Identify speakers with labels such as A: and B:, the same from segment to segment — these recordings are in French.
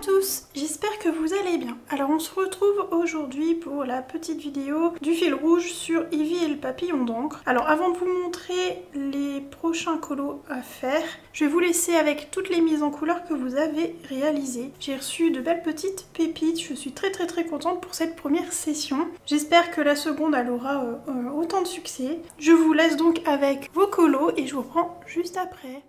A: tous, j'espère que vous allez bien. Alors on se retrouve aujourd'hui pour la petite vidéo du fil rouge sur Ivy et le papillon d'encre. Alors avant de vous montrer les prochains colos à faire, je vais vous laisser avec toutes les mises en couleur que vous avez réalisées. J'ai reçu de belles petites pépites, je suis très contente pour cette première session. J'espère que la seconde elle aura autant de succès. Je vous laisse donc avec vos colos et je vous reprends juste après.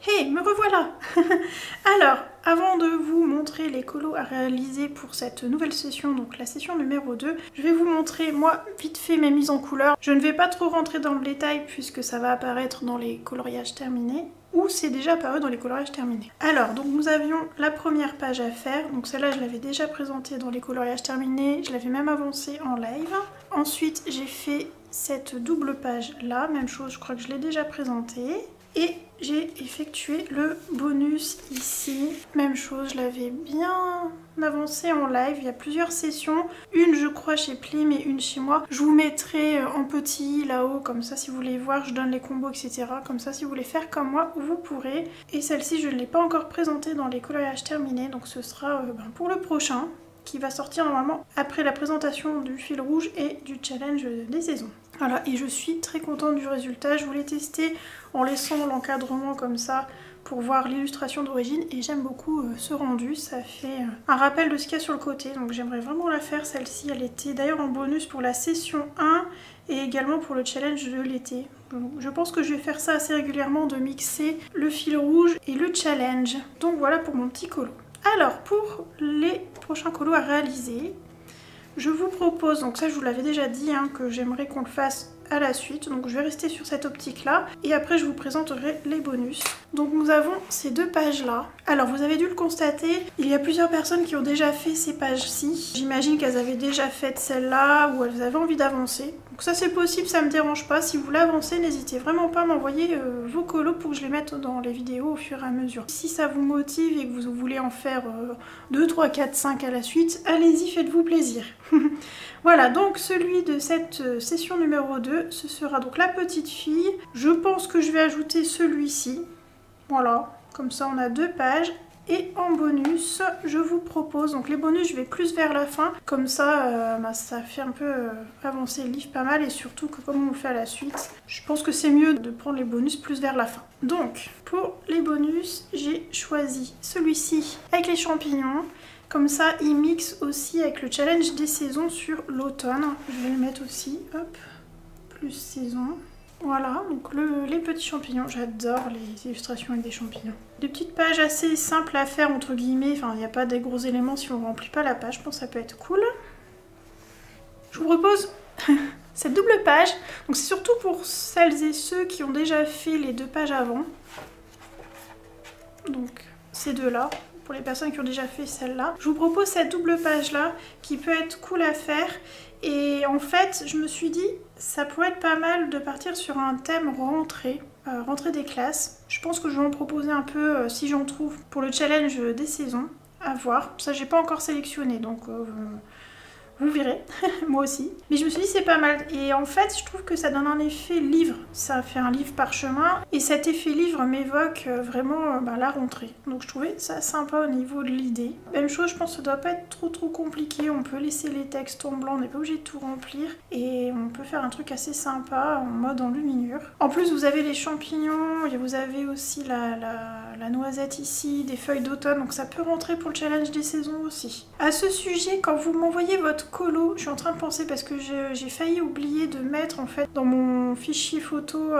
A: Hey, me revoilà. Alors, avant de vous montrer les colos à réaliser pour cette nouvelle session, donc la session numéro 2, je vais vous montrer, moi, vite fait mes mises en couleur. Je ne vais pas trop rentrer dans le détail puisque ça va apparaître dans les coloriages terminés, ou c'est déjà apparu dans les coloriages terminés. Alors, donc nous avions la première page à faire, donc celle-là je l'avais déjà présentée dans les coloriages terminés, je l'avais même avancée en live. Ensuite, j'ai fait cette double page là, même chose, je crois que je l'ai déjà présentée. Et j'ai effectué le bonus ici, même chose, je l'avais bien avancé en live, il y a plusieurs sessions, une je crois chez Plim et une chez moi. Je vous mettrai en petit là-haut, comme ça si vous voulez voir, je donne les combos etc. Comme ça si vous voulez faire comme moi, vous pourrez. Et celle-ci je ne l'ai pas encore présentée dans les coloriages terminés, donc ce sera pour le prochain, qui va sortir normalement après la présentation du fil rouge et du challenge des saisons. Voilà, et je suis très contente du résultat. Je voulais tester en laissant l'encadrement comme ça pour voir l'illustration d'origine et j'aime beaucoup ce rendu. Ça fait un rappel de ce qu'il y a sur le côté, donc j'aimerais vraiment la faire celle-ci. Elle était d'ailleurs en bonus pour la session 1 et également pour le challenge de l'été. Je pense que je vais faire ça assez régulièrement, de mixer le fil rouge et le challenge. Donc voilà pour mon petit colo. Alors pour les prochains colos à réaliser, je vous propose, donc ça je vous l'avais déjà dit, hein, que j'aimerais qu'on le fasse à la suite. Donc je vais rester sur cette optique là et après je vous présenterai les bonus. Donc nous avons ces deux pages là. Alors vous avez dû le constater, il y a plusieurs personnes qui ont déjà fait ces pages-ci. J'imagine qu'elles avaient déjà fait celle-là ou elles avaient envie d'avancer. Donc ça c'est possible, ça me dérange pas. Si vous voulez avancer, n'hésitez vraiment pas à m'envoyer vos colos pour que je les mette dans les vidéos au fur et à mesure. Si ça vous motive et que vous voulez en faire 2, 3, 4, 5 à la suite, allez-y, faites-vous plaisir. Voilà, donc celui de cette session numéro 2, ce sera donc la petite fille. Je pense que je vais ajouter celui-ci. Voilà, comme ça on a 2 pages. Et en bonus, je vous propose, donc les bonus je vais plus vers la fin, comme ça ça fait un peu avancer le livre pas mal et surtout que comme on le fait à la suite, je pense que c'est mieux de prendre les bonus plus vers la fin. Donc pour les bonus, j'ai choisi celui-ci avec les champignons. Comme ça, il mixe aussi avec le challenge des saisons sur l'automne. Je vais le mettre aussi, hop, plus saison. Voilà, donc les petits champignons. J'adore les illustrations avec des champignons. Des petites pages assez simples à faire, entre guillemets. Enfin, il n'y a pas des gros éléments si on ne remplit pas la page. Je pense que ça peut être cool. Je vous propose cette double page. Donc c'est surtout pour celles et ceux qui ont déjà fait les 2 pages avant. Donc ces deux-là. Pour les personnes qui ont déjà fait celle-là. Je vous propose cette double page-là qui peut être cool à faire. Et en fait, je me suis dit, ça pourrait être pas mal de partir sur un thème rentrée, rentrée des classes. Je pense que je vais en proposer un peu, si j'en trouve, pour le challenge des saisons. À voir. Ça, j'ai pas encore sélectionné, donc vous verrez, moi aussi. Mais je me suis dit c'est pas mal. Et en fait, je trouve que ça donne un effet livre. Ça fait un livre parchemin. Et cet effet livre m'évoque vraiment la rentrée. Donc je trouvais ça sympa au niveau de l'idée. Même chose, je pense que ça doit pas être trop compliqué. On peut laisser les textes en blanc, on n'est pas obligé de tout remplir. Et on peut faire un truc assez sympa en mode enluminure. En plus, vous avez les champignons. Et vous avez aussi la noisette ici, des feuilles d'automne. Donc ça peut rentrer pour le challenge des saisons aussi. À ce sujet, quand vous m'envoyez votre colo, je suis en train de penser parce que j'ai failli oublier de mettre en fait dans mon fichier photo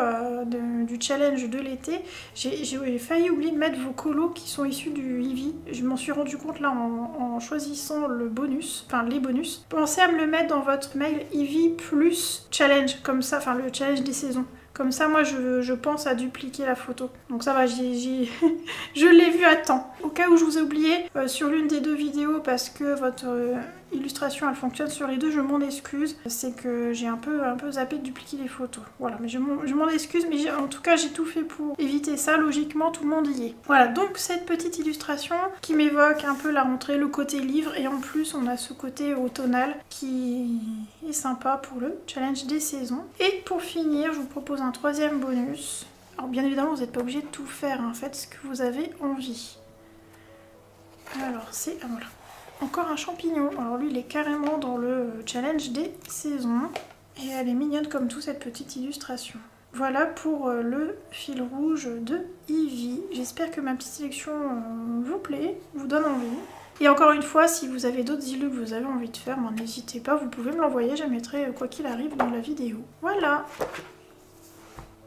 A: du challenge de l'été, j'ai failli oublier de mettre vos colos qui sont issus du Eevee. Je m'en suis rendu compte là en choisissant le bonus, enfin les bonus. Pensez à me le mettre dans votre mail Eevee plus challenge, comme ça, enfin le challenge des saisons. Comme ça, moi, je pense à dupliquer la photo. Donc ça va, je l'ai vu à temps. Au cas où je vous ai oublié sur l'une des 2 vidéos parce que votre illustration, elle fonctionne sur les 2, je m'en excuse. C'est que j'ai un peu zappé de dupliquer les photos. Voilà, mais je m'en excuse, mais en tout cas, j'ai tout fait pour éviter ça. Logiquement, tout le monde y est. Voilà, donc cette petite illustration qui m'évoque un peu la rentrée, le côté livre. Et en plus, on a ce côté automnal qui est sympa pour le challenge des saisons. Et pour finir, je vous propose un 3e bonus. Alors bien évidemment, vous n'êtes pas obligé de tout faire, hein. Faites ce que vous avez envie. Alors c'est... Ah, voilà. Encore un champignon. Alors lui, il est carrément dans le challenge des saisons. Et elle est mignonne comme tout, cette petite illustration. Voilà pour le fil rouge de Eevee. J'espère que ma petite sélection vous plaît, vous donne envie. Et encore une fois, si vous avez d'autres illus que vous avez envie de faire, n'hésitez pas, vous pouvez me l'envoyer, je la mettrai quoi qu'il arrive dans la vidéo. Voilà.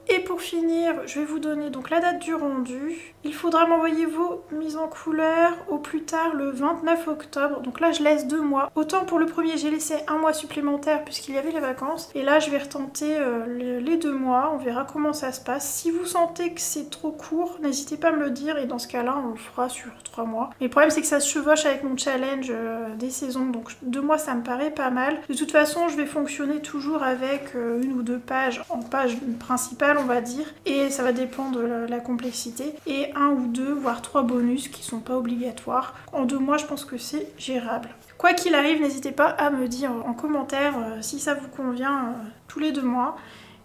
A: Et pour finir, je vais vous donner donc la date du rendu. Il faudra m'envoyer vos mises en couleur au plus tard le 29 octobre. Donc là, je laisse 2 mois. Autant pour le premier, j'ai laissé 1 mois supplémentaire puisqu'il y avait les vacances. Et là, je vais retenter les 2 mois. On verra comment ça se passe. Si vous sentez que c'est trop court, n'hésitez pas à me le dire. Et dans ce cas-là, on le fera sur 3 mois. Mais le problème, c'est que ça se chevauche avec mon challenge des saisons. Donc 2 mois, ça me paraît pas mal. De toute façon, je vais fonctionner toujours avec 1 ou 2 pages en page principale, on va dire, et ça va dépendre de la complexité, et 1 ou 2 voire 3 bonus qui sont pas obligatoires. En 2 mois, je pense que c'est gérable. Quoi qu'il arrive, n'hésitez pas à me dire en commentaire si ça vous convient tous les 2 mois,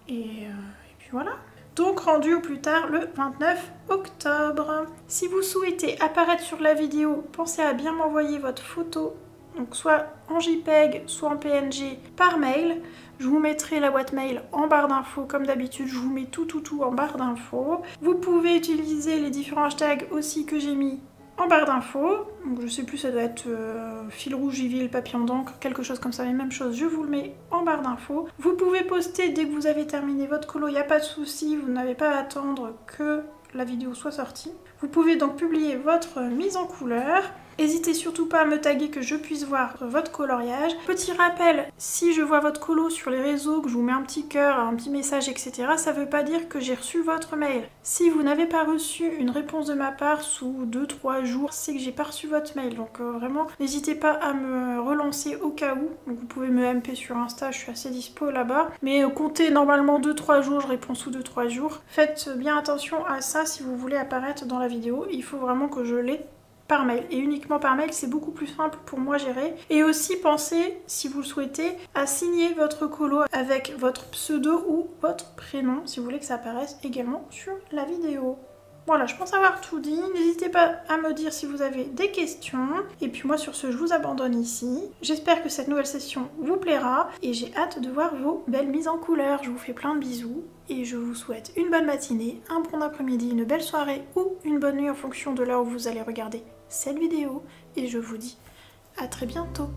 A: et puis voilà. Donc rendu au plus tard le 29 octobre. Si vous souhaitez apparaître sur la vidéo, pensez à bien m'envoyer votre photo donc soit en JPEG, soit en PNG par mail. Je vous mettrai la boîte mail en barre d'infos comme d'habitude, je vous mets tout en barre d'infos. Vous pouvez utiliser les différents hashtags aussi que j'ai mis en barre d'infos. Donc je sais plus, ça doit être fil rouge, Giville, papillon d'encre, quelque chose comme ça, mais même chose, je vous le mets en barre d'infos. Vous pouvez poster dès que vous avez terminé votre colo, il n'y a pas de souci, vous n'avez pas à attendre que la vidéo soit sortie. Vous pouvez donc publier votre mise en couleur. N'hésitez surtout pas à me taguer que je puisse voir votre coloriage. Petit rappel, si je vois votre colo sur les réseaux, que je vous mets un petit cœur, un petit message, etc., ça ne veut pas dire que j'ai reçu votre mail. Si vous n'avez pas reçu une réponse de ma part sous 2-3 jours, c'est que j'ai pas reçu votre mail. Donc vraiment, n'hésitez pas à me relancer au cas où. Donc, vous pouvez me MP sur Insta, je suis assez dispo là-bas. Mais comptez normalement 2-3 jours, je réponds sous 2-3 jours. Faites bien attention à ça si vous voulez apparaître dans la vidéo. Il faut vraiment que je l'ai par mail, et uniquement par mail, c'est beaucoup plus simple pour moi gérer. Et aussi pensez, si vous le souhaitez, à signer votre colo avec votre pseudo ou votre prénom, si vous voulez que ça apparaisse également sur la vidéo. Voilà, je pense avoir tout dit. N'hésitez pas à me dire si vous avez des questions. Et puis moi sur ce, je vous abandonne ici. J'espère que cette nouvelle session vous plaira et j'ai hâte de voir vos belles mises en couleur. Je vous fais plein de bisous et je vous souhaite une bonne matinée, un bon après-midi, une belle soirée ou une bonne nuit en fonction de l'heure où vous allez regarder cette vidéo. Et je vous dis à très bientôt.